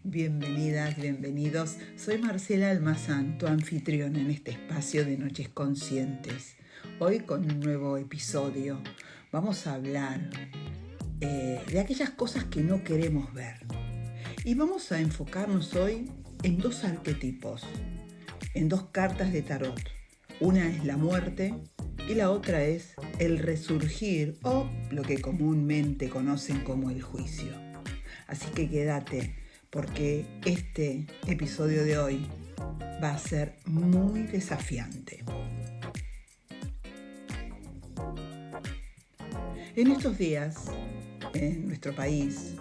Bienvenidas, bienvenidos. Soy Marcela Almazán, tu anfitrión en este espacio de Noches Conscientes. Hoy con un nuevo episodio vamos a hablar de aquellas cosas que no queremos ver. Y vamos a enfocarnos hoy en dos arquetipos, en dos cartas de tarot. Una es la muerte y la otra es el resurgir o lo que comúnmente conocen como el juicio. Así que quédate, porque este episodio de hoy va a ser muy desafiante. En estos días, en nuestro país,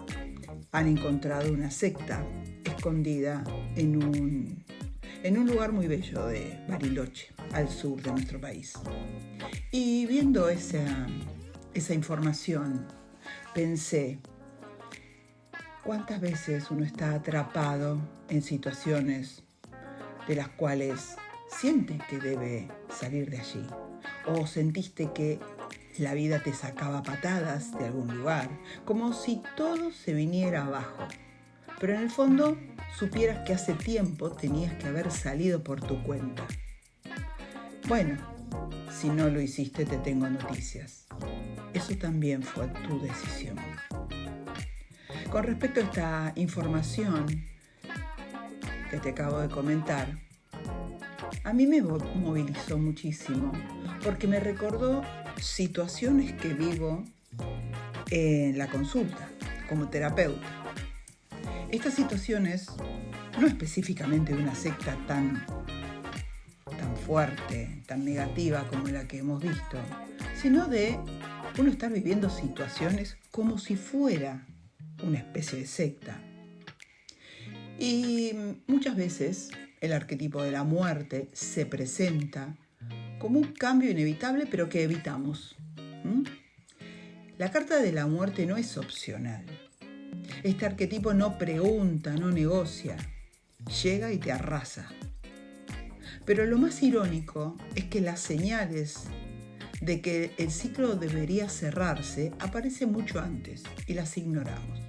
han encontrado una secta escondida en un lugar muy bello de Bariloche, al sur de nuestro país. Y viendo esa información, pensé, ¿cuántas veces uno está atrapado en situaciones de las cuales siente que debe salir de allí? ¿O sentiste que la vida te sacaba patadas de algún lugar, como si todo se viniera abajo? Pero en el fondo supieras que hace tiempo tenías que haber salido por tu cuenta. Bueno, si no lo hiciste, te tengo noticias. Eso también fue tu decisión. Con respecto a esta información que te acabo de comentar, a mí me movilizó muchísimo porque me recordó situaciones que vivo en la consulta como terapeuta. Estas situaciones, no específicamente de una secta tan fuerte, tan negativa como la que hemos visto, sino de uno estar viviendo situaciones como si fuera una especie de secta. Y muchas veces el arquetipo de la muerte se presenta como un cambio inevitable, pero que evitamos. La carta de la muerte no es opcional. Este arquetipo no pregunta, no negocia, llega y te arrasa. Pero lo más irónico es que las señales de que el ciclo debería cerrarse aparecen mucho antes y las ignoramos.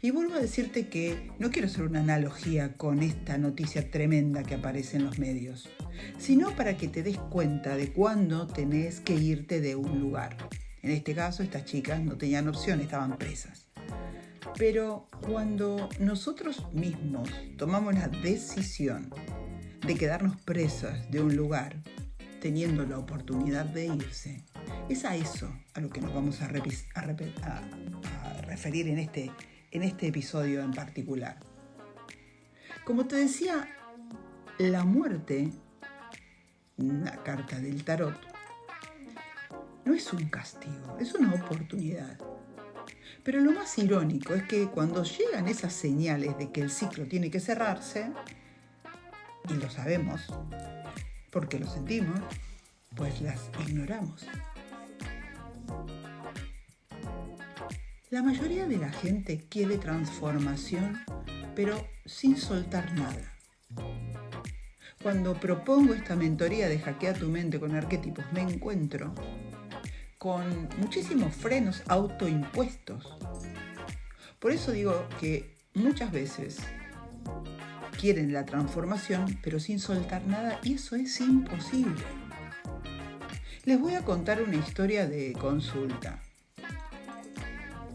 Y vuelvo a decirte que no quiero hacer una analogía con esta noticia tremenda que aparece en los medios, sino para que te des cuenta de cuándo tenés que irte de un lugar. En este caso, estas chicas no tenían opción, estaban presas. Pero cuando nosotros mismos tomamos la decisión de quedarnos presas de un lugar, teniendo la oportunidad de irse, es a eso a lo que nos vamos a referir en este episodio en particular. Como te decía, la muerte, una carta del tarot, no es un castigo, es una oportunidad. Pero lo más irónico es que cuando llegan esas señales de que el ciclo tiene que cerrarse, y lo sabemos, porque lo sentimos, pues las ignoramos. La mayoría de la gente quiere transformación, pero sin soltar nada. Cuando propongo esta mentoría de Hackea tu mente con arquetipos, me encuentro con muchísimos frenos autoimpuestos. Por eso digo que muchas veces quieren la transformación, pero sin soltar nada, y eso es imposible. Les voy a contar una historia de consulta.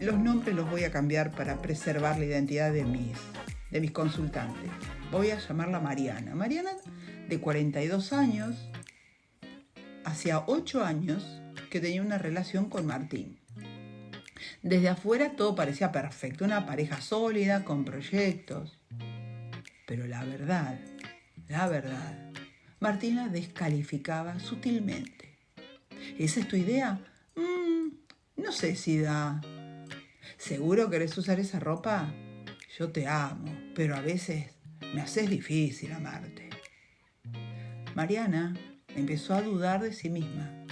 Los nombres los voy a cambiar para preservar la identidad de mis consultantes. Voy a llamarla Mariana. Mariana, de 42 años, hacía 8 años que tenía una relación con Martín. Desde afuera todo parecía perfecto, una pareja sólida, con proyectos. Pero la verdad, Martín la descalificaba sutilmente. ¿Esa es tu idea? No sé si da. ¿Seguro querés usar esa ropa? Yo te amo, pero a veces me haces difícil amarte. Mariana empezó a dudar de sí misma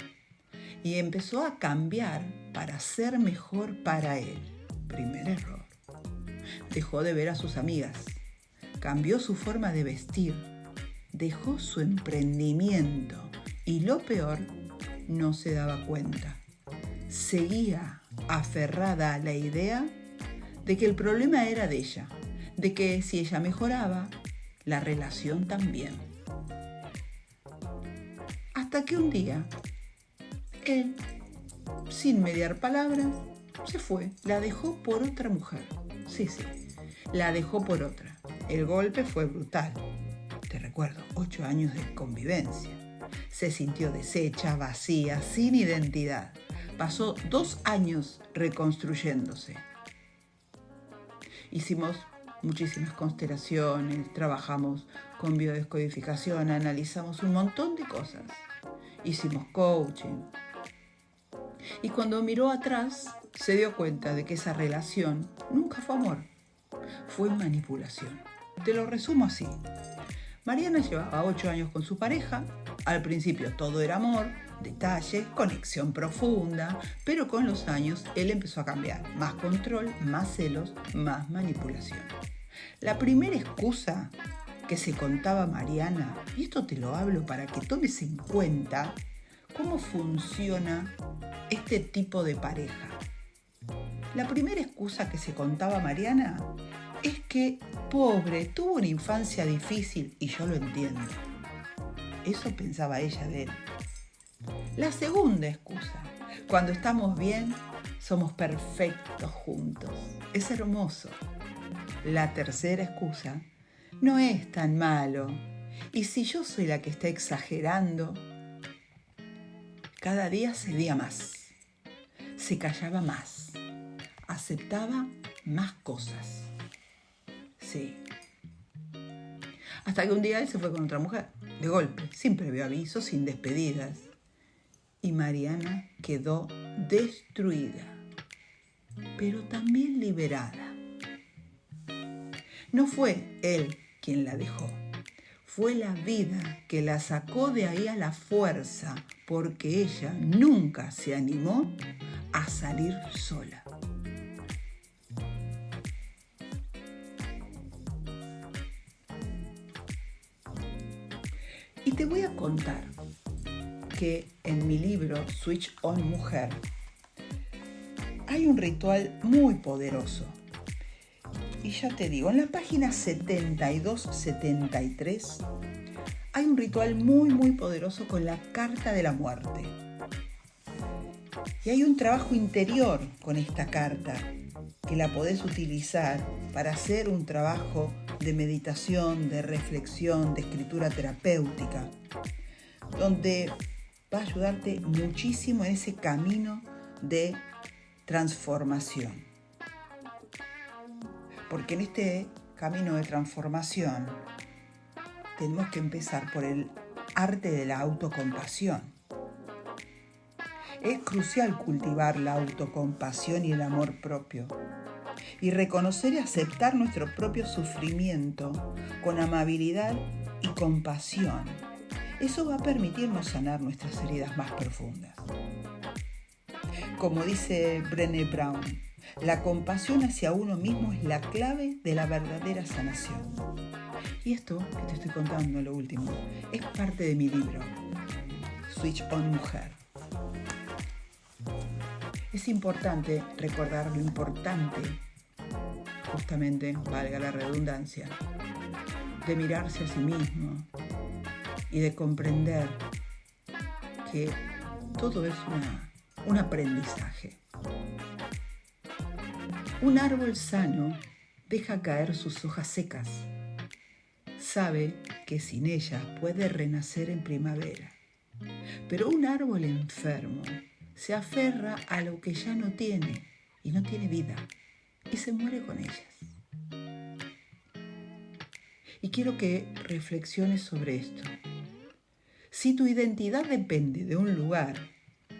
y empezó a cambiar para ser mejor para él. Primer error. Dejó de ver a sus amigas. Cambió su forma de vestir, dejó su emprendimiento y lo peor, no se daba cuenta. Seguía aferrada a la idea de que el problema era de ella, de que si ella mejoraba, la relación también. Hasta que un día, él, sin mediar palabra, se fue. La dejó por otra mujer. Sí, la dejó por otra. El golpe fue brutal. Te recuerdo, 8 años de convivencia. Se sintió deshecha, vacía, sin identidad. Pasó 2 años reconstruyéndose. Hicimos muchísimas constelaciones, trabajamos con biodescodificación, analizamos un montón de cosas. Hicimos coaching. Y cuando miró atrás, se dio cuenta de que esa relación nunca fue amor, fue manipulación. Te lo resumo así. Mariana llevaba 8 años con su pareja. Al principio todo era amor, detalles, conexión profunda, pero con los años él empezó a cambiar. Más control, más celos, más manipulación. La primera excusa que se contaba Mariana, y esto te lo hablo para que tomes en cuenta cómo funciona este tipo de pareja. La primera excusa que se contaba Mariana es que, pobre, tuvo una infancia difícil y yo lo entiendo. Eso pensaba ella de él. La segunda excusa, cuando estamos bien, somos perfectos juntos. Es hermoso. La tercera excusa, no es tan malo. Y si yo soy la que está exagerando, cada día cedía más, se callaba más, aceptaba más cosas. Sí. Hasta que un día él se fue con otra mujer, de golpe, sin previo aviso, sin despedidas. Y Mariana quedó destruida, pero también liberada. No fue él quien la dejó, fue la vida que la sacó de ahí a la fuerza, porque ella nunca se animó a salir sola. Y te voy a contar que en mi libro Switch On Mujer hay un ritual muy poderoso. Y ya te digo, en la página 72-73 hay un ritual muy poderoso con la carta de la muerte. Y hay un trabajo interior con esta carta que la podés utilizar para hacer un trabajo de meditación, de reflexión, de escritura terapéutica, donde va a ayudarte muchísimo en ese camino de transformación. Porque en este camino de transformación tenemos que empezar por el arte de la autocompasión. Es crucial cultivar la autocompasión y el amor propio y reconocer y aceptar nuestro propio sufrimiento con amabilidad y compasión. Eso va a permitirnos sanar nuestras heridas más profundas. Como dice Brené Brown, la compasión hacia uno mismo es la clave de la verdadera sanación. Y esto que te estoy contando, lo último, es parte de mi libro, Switch On Mujer. Es importante recordar lo importante, justamente, valga la redundancia, de mirarse a sí mismo y de comprender que todo es un aprendizaje. Un árbol sano deja caer sus hojas secas. Sabe que sin ellas puede renacer en primavera. Pero un árbol enfermo se aferra a lo que ya no tiene y no tiene vida y se muere con ellas. Y quiero que reflexiones sobre esto. Si tu identidad depende de un lugar,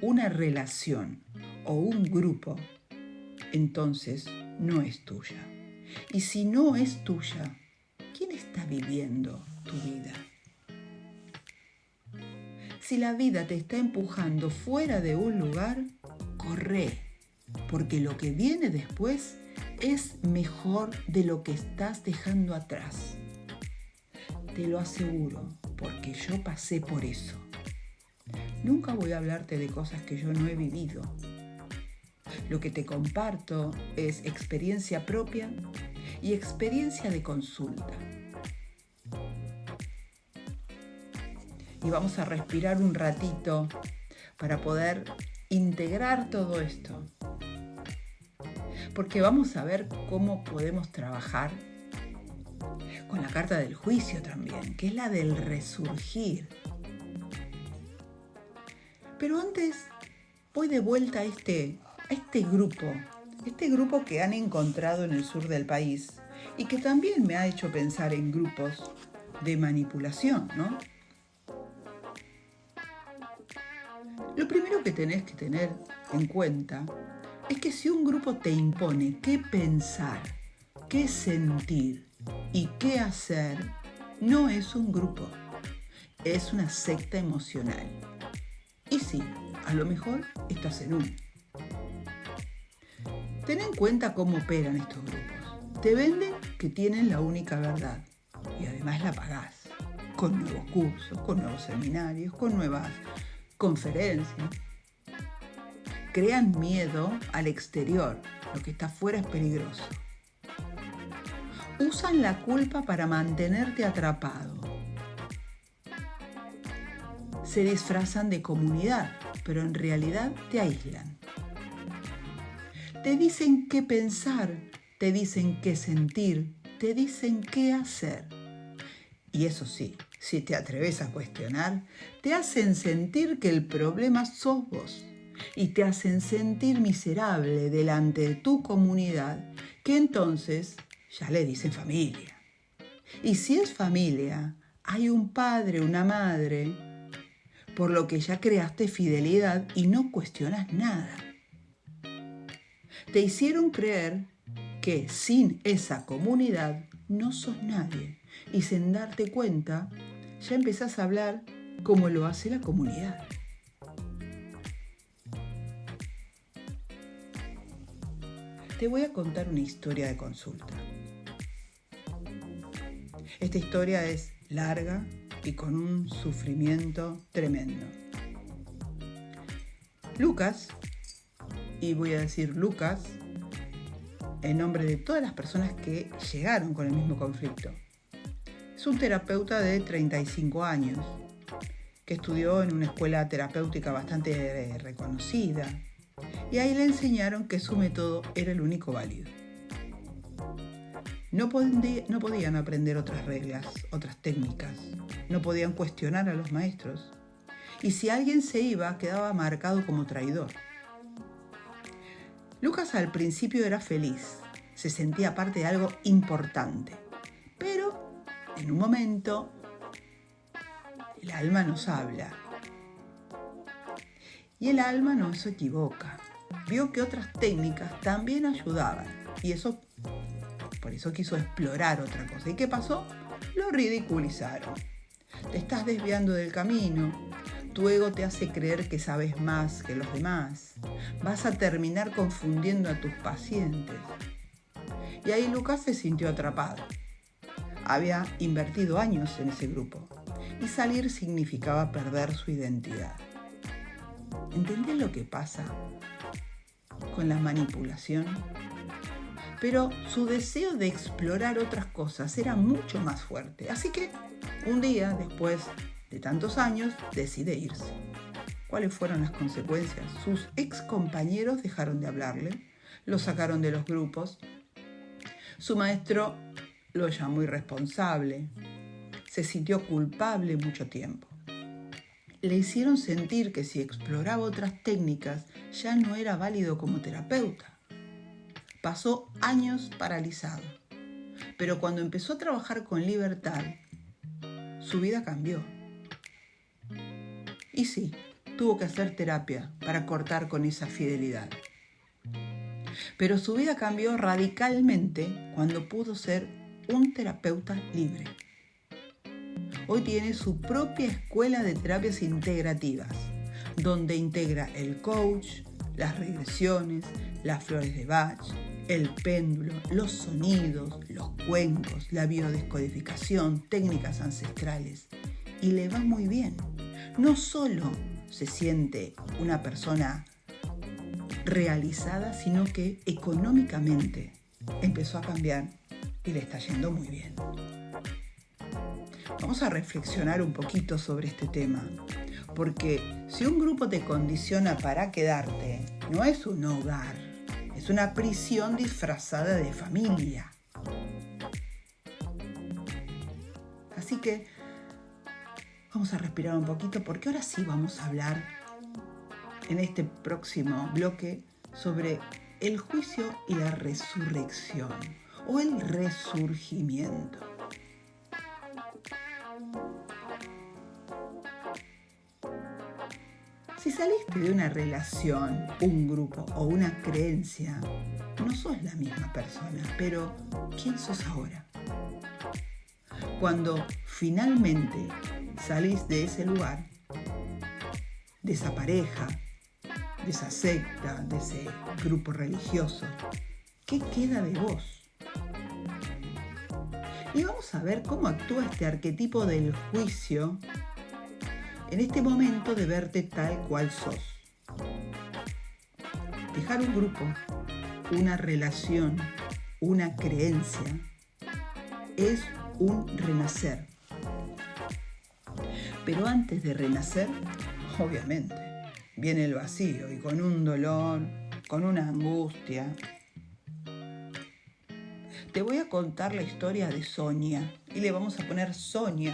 una relación o un grupo, entonces no es tuya. Y si no es tuya, ¿quién está viviendo tu vida? Si la vida te está empujando fuera de un lugar, corre, porque lo que viene después es mejor de lo que estás dejando atrás. Te lo aseguro, porque yo pasé por eso. Nunca voy a hablarte de cosas que yo no he vivido. Lo que te comparto es experiencia propia y experiencia de consulta. Y vamos a respirar un ratito para poder integrar todo esto. Porque vamos a ver cómo podemos trabajar con la carta del juicio también, que es la del resurgir. Pero antes voy de vuelta a este grupo que han encontrado en el sur del país y que también me ha hecho pensar en grupos de manipulación, ¿no? Lo primero que tenés que tener en cuenta es que si un grupo te impone qué pensar, qué sentir y qué hacer, no es un grupo, es una secta emocional. Y sí, a lo mejor estás en uno. Ten en cuenta cómo operan estos grupos. Te venden que tienen la única verdad y además la pagás con nuevos cursos, con nuevos seminarios, con nuevas conferencias. Crean miedo al exterior, lo que está afuera es peligroso. Usan la culpa para mantenerte atrapado. Se disfrazan de comunidad, pero en realidad te aíslan. Te dicen qué pensar, te dicen qué sentir, te dicen qué hacer. Y eso sí, si te atreves a cuestionar, te hacen sentir que el problema sos vos y te hacen sentir miserable delante de tu comunidad, que entonces ya le dicen familia. Y si es familia, hay un padre, una madre, por lo que ya creaste fidelidad y no cuestionas nada. Te hicieron creer que sin esa comunidad no sos nadie y sin darte cuenta ya empezás a hablar como lo hace la comunidad. Te voy a contar una historia de consulta. Esta historia es larga y con un sufrimiento tremendo. Lucas, y voy a decir Lucas en nombre de todas las personas que llegaron con el mismo conflicto, es un terapeuta de 35 años que estudió en una escuela terapéutica bastante reconocida y ahí le enseñaron que su método era el único válido. No podían aprender otras reglas, otras técnicas, no podían cuestionar a los maestros y si alguien se iba quedaba marcado como traidor. Lucas al principio era feliz, se sentía parte de algo importante, pero en un momento el alma nos habla y el alma no se equivoca. Vio que otras técnicas también ayudaban y por eso quiso explorar otra cosa. ¿Y qué pasó? Lo ridiculizaron. Te estás desviando del camino. Tu ego te hace creer que sabes más que los demás. Vas a terminar confundiendo a tus pacientes. Y ahí Lucas se sintió atrapado. Había invertido años en ese grupo y salir significaba perder su identidad. ¿Entendés lo que pasa con la manipulación? Pero su deseo de explorar otras cosas era mucho más fuerte. Así que un día, después de tantos años, decide irse. ¿Cuáles fueron las consecuencias? Sus ex compañeros dejaron de hablarle, lo sacaron de los grupos. Su maestro lo llamó irresponsable. Se sintió culpable mucho tiempo. Le hicieron sentir que si exploraba otras técnicas ya no era válido como terapeuta. Pasó años paralizado, pero cuando empezó a trabajar con libertad, su vida cambió. Y sí, tuvo que hacer terapia para cortar con esa fidelidad. Pero su vida cambió radicalmente cuando pudo ser un terapeuta libre. Hoy tiene su propia escuela de terapias integrativas, donde integra el coach, las regresiones, las flores de Bach, el péndulo, los sonidos, los cuencos, la biodescodificación, técnicas ancestrales. Y le va muy bien. No solo se siente una persona realizada, sino que económicamente empezó a cambiar y le está yendo muy bien. Vamos a reflexionar un poquito sobre este tema, porque si un grupo te condiciona para quedarte, no es un hogar, es una prisión disfrazada de familia. Así que vamos a respirar un poquito, porque ahora sí vamos a hablar en este próximo bloque sobre el juicio y la resurrección o el resurgimiento. Si saliste de una relación, un grupo o una creencia, no sos la misma persona, pero ¿quién sos ahora? Cuando finalmente salís de ese lugar, de esa pareja, de esa secta, de ese grupo religioso, ¿qué queda de vos? Y vamos a ver cómo actúa este arquetipo del juicio en este momento de verte tal cual sos. Dejar un grupo, una relación, una creencia, es un renacer. Pero antes de renacer, obviamente, viene el vacío y con un dolor, con una angustia. Te voy a contar la historia de Sonia y le vamos a poner Sonia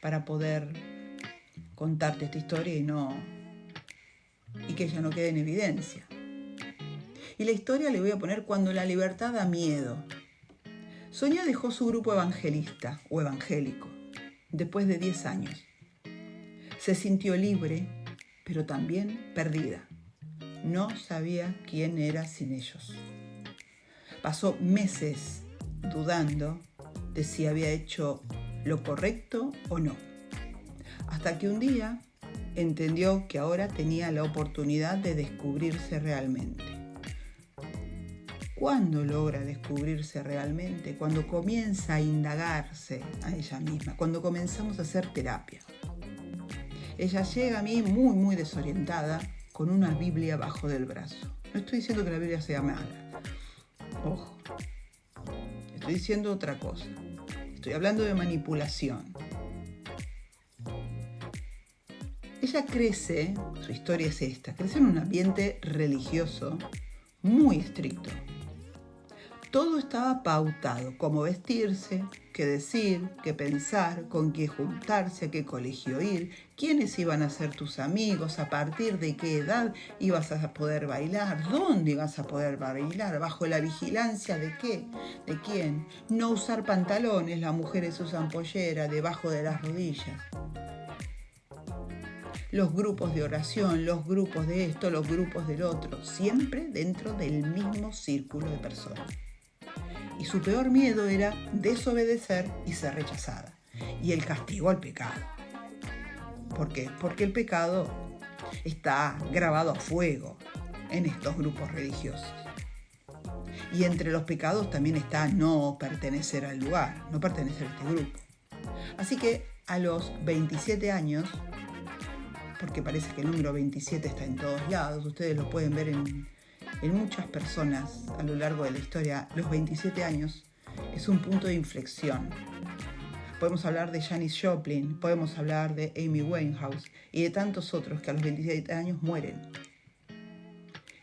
para poder contarte esta historia y que ella no quede en evidencia. Y la historia le voy a poner Cuando la libertad da miedo. Sonia dejó su grupo evangelista o evangélico después de 10 años. Se sintió libre, pero también perdida. No sabía quién era sin ellos. Pasó meses dudando de si había hecho lo correcto o no. Hasta que un día entendió que ahora tenía la oportunidad de descubrirse realmente. ¿Cuándo logra descubrirse realmente? Cuando comienza a indagarse a ella misma, cuando comenzamos a hacer terapia. Ella llega a mí muy desorientada, con una Biblia bajo del brazo. No estoy diciendo que la Biblia sea mala. Ojo. Estoy diciendo otra cosa. Estoy hablando de manipulación. Ella crece, su historia es esta, crece en un ambiente religioso muy estricto. Todo estaba pautado, cómo vestirse, qué decir, qué pensar, con qué juntarse, a qué colegio ir, quiénes iban a ser tus amigos, a partir de qué edad ibas a poder bailar, dónde ibas a poder bailar, bajo la vigilancia de qué, de quién. No usar pantalones, las mujeres usan pollera debajo de las rodillas. Los grupos de oración, los grupos de esto, los grupos del otro, siempre dentro del mismo círculo de personas. Y su peor miedo era desobedecer y ser rechazada. Y el castigo al pecado. ¿Por qué? Porque el pecado está grabado a fuego en estos grupos religiosos. Y entre los pecados también está no pertenecer al lugar, no pertenecer a este grupo. Así que a los 27 años, porque parece que el número 27 está en todos lados, ustedes lo pueden ver en muchas personas a lo largo de la historia, los 27 años es un punto de inflexión. Podemos hablar de Janis Joplin, podemos hablar de Amy Winehouse y de tantos otros que a los 27 años mueren.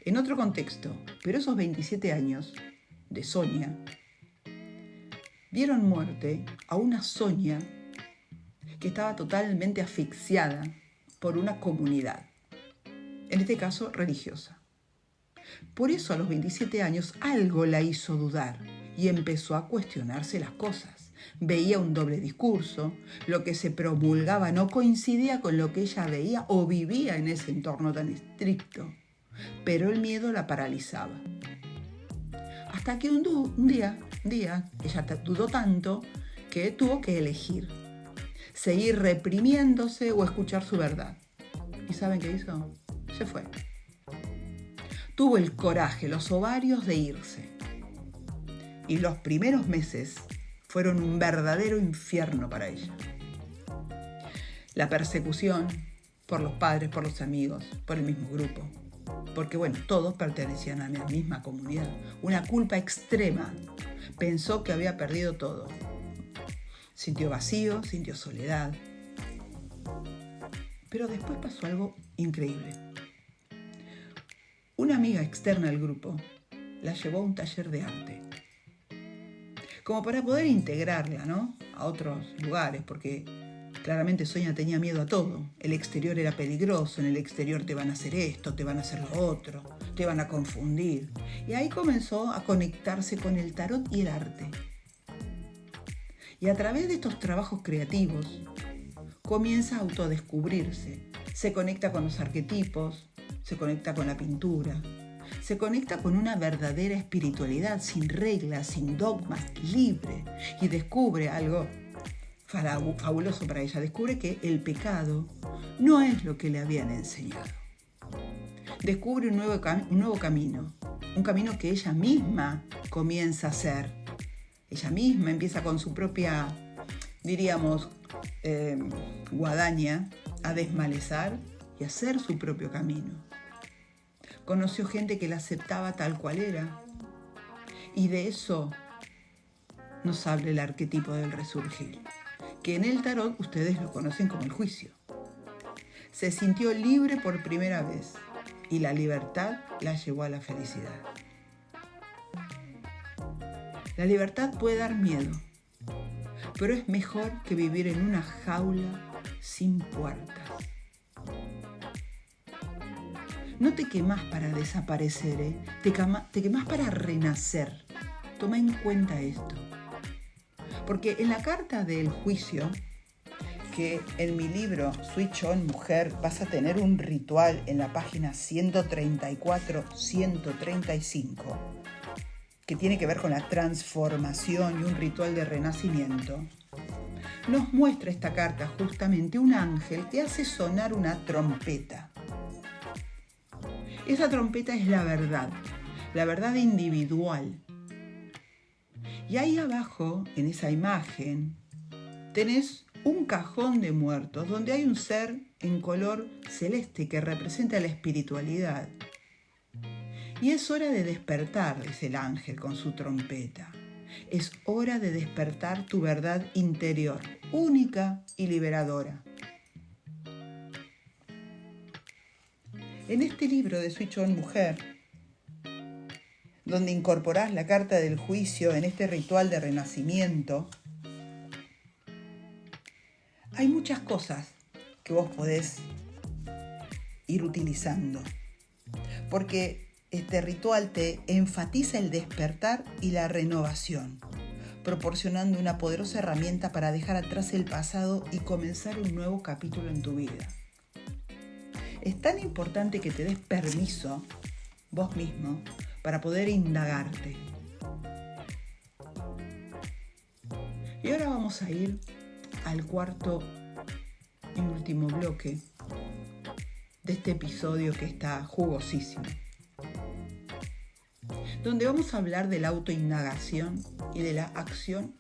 En otro contexto, pero esos 27 años de Sonia dieron muerte a una Sonia que estaba totalmente asfixiada por una comunidad, en este caso religiosa. Por eso a los 27 años algo la hizo dudar y empezó a cuestionarse las cosas. Veía un doble discurso, lo que se promulgaba no coincidía con lo que ella veía o vivía en ese entorno tan estricto, pero el miedo la paralizaba. Hasta que un día ella dudó tanto que tuvo que elegir, seguir reprimiéndose o escuchar su verdad. ¿Y saben qué hizo? Se fue. Tuvo el coraje, los ovarios de irse. Y los primeros meses fueron un verdadero infierno para ella. La persecución por los padres, por los amigos, por el mismo grupo. porque bueno, todos pertenecían a la misma comunidad. Una culpa extrema. Pensó que había perdido todo. Sintió vacío, sintió soledad. Pero después pasó algo increíble. Una amiga externa al grupo la llevó a un taller de arte, como para poder integrarla, ¿no?, a otros lugares, porque claramente Sonia tenía miedo a todo. El exterior era peligroso, en el exterior te van a hacer esto, te van a hacer lo otro, te van a confundir. Y ahí comenzó a conectarse con el tarot y el arte. Y a través de estos trabajos creativos comienza a autodescubrirse. Se conecta con los arquetipos, se conecta con la pintura, se conecta con una verdadera espiritualidad sin reglas, sin dogmas, libre, y descubre algo fabuloso para ella. Descubre que el pecado no es lo que le habían enseñado. Descubre un nuevo camino, un camino que ella misma comienza a hacer. Ella misma empieza con su propia, diríamos, guadaña, a desmalezar y a hacer su propio camino. Conoció gente que la aceptaba tal cual era. Y de eso nos habla el arquetipo del resurgir, que en el tarot ustedes lo conocen como el juicio. Se sintió libre por primera vez y la libertad la llevó a la felicidad. La libertad puede dar miedo, pero es mejor que vivir en una jaula sin puertas. No te quemás para desaparecer, te quemás para renacer. Toma en cuenta esto. Porque en la carta del juicio, que en mi libro Switch On Mujer vas a tener un ritual en la página 134-135, que tiene que ver con la transformación y un ritual de renacimiento, nos muestra esta carta justamente un ángel que hace sonar una trompeta. Esa trompeta es la verdad individual. Y ahí abajo, en esa imagen, tenés un cajón de muertos donde hay un ser en color celeste que representa la espiritualidad. Y es hora de despertar, dice el ángel con su trompeta. Es hora de despertar tu verdad interior, única y liberadora. En este libro de Switch On Mujer, donde incorporás la carta del juicio en este ritual de renacimiento, hay muchas cosas que vos podés ir utilizando, porque este ritual te enfatiza el despertar y la renovación, proporcionando una poderosa herramienta para dejar atrás el pasado y comenzar un nuevo capítulo en tu vida. Es tan importante que te des permiso, vos mismo, para poder indagarte. Y ahora vamos a ir al cuarto y último bloque de este episodio que está jugosísimo, donde vamos a hablar de la autoindagación y de la acción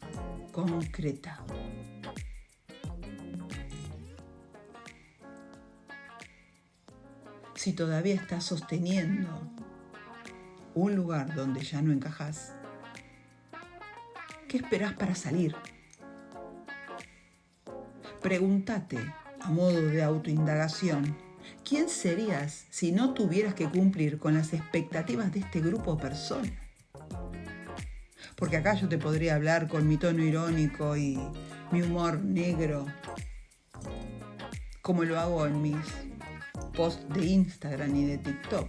concreta. Si todavía estás sosteniendo un lugar donde ya no encajás, ¿qué esperás para salir? Pregúntate, a modo de autoindagación, ¿quién serías si no tuvieras que cumplir con las expectativas de este grupo de personas? Porque acá yo te podría hablar con mi tono irónico y mi humor negro, como lo hago en mis posts de Instagram y de TikTok.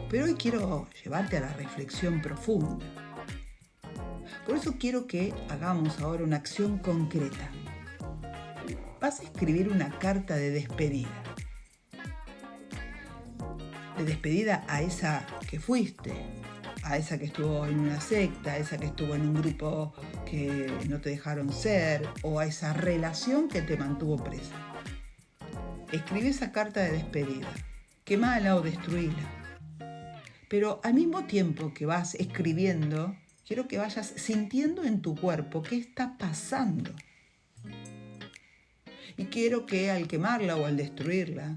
Pero hoy quiero llevarte a la reflexión profunda. Por eso quiero que hagamos ahora una acción concreta. Vas a escribir una carta de despedida. De despedida a esa que fuiste, a esa que estuvo en una secta, a esa que estuvo en un grupo que no te dejaron ser, o a esa relación que te mantuvo presa. Escribe esa carta de despedida, quemala o destruíla. Pero al mismo tiempo que vas escribiendo, quiero que vayas sintiendo en tu cuerpo qué está pasando. Y quiero que al quemarla o al destruirla,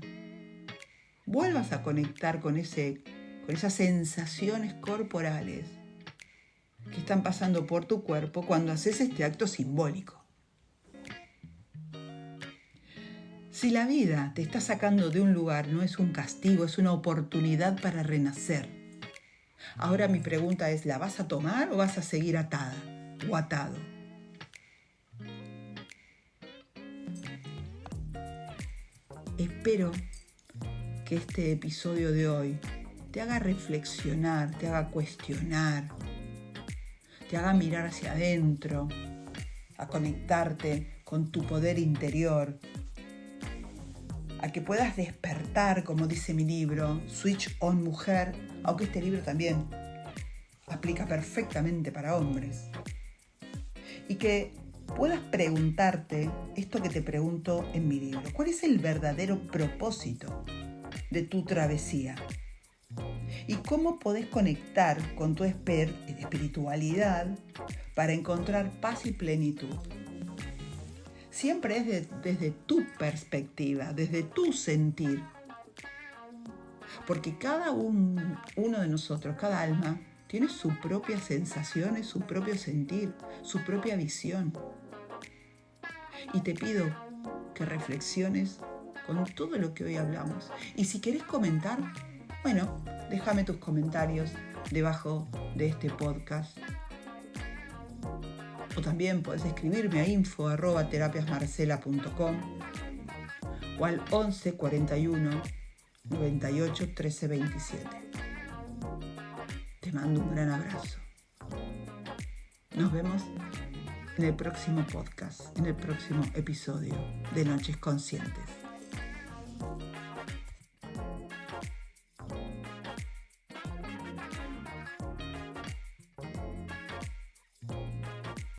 vuelvas a conectar con esas sensaciones corporales que están pasando por tu cuerpo cuando haces este acto simbólico. Si la vida te está sacando de un lugar, no es un castigo, es una oportunidad para renacer. Ahora mi pregunta es, ¿la vas a tomar o vas a seguir atada o atado? Espero que este episodio de hoy te haga reflexionar, te haga cuestionar, te haga mirar hacia adentro, a conectarte con tu poder interior, a que puedas despertar, como dice mi libro, Switch On Mujer, aunque este libro también aplica perfectamente para hombres. Y que puedas preguntarte esto que te pregunto en mi libro. ¿Cuál es el verdadero propósito de tu travesía? ¿Y cómo podés conectar con tu espiritualidad para encontrar paz y plenitud? Siempre es desde tu perspectiva, desde tu sentir. Porque cada uno de nosotros, cada alma, tiene sus propias sensaciones, su propio sentir, su propia visión. Y te pido que reflexiones con todo lo que hoy hablamos. Y si querés comentar, bueno, déjame tus comentarios debajo de este podcast. O también podés escribirme a info@terapiasmarcela.com o al 11 41 98 13 27. Te mando un gran abrazo. Nos vemos en el próximo podcast, en el próximo episodio de Noches Conscientes.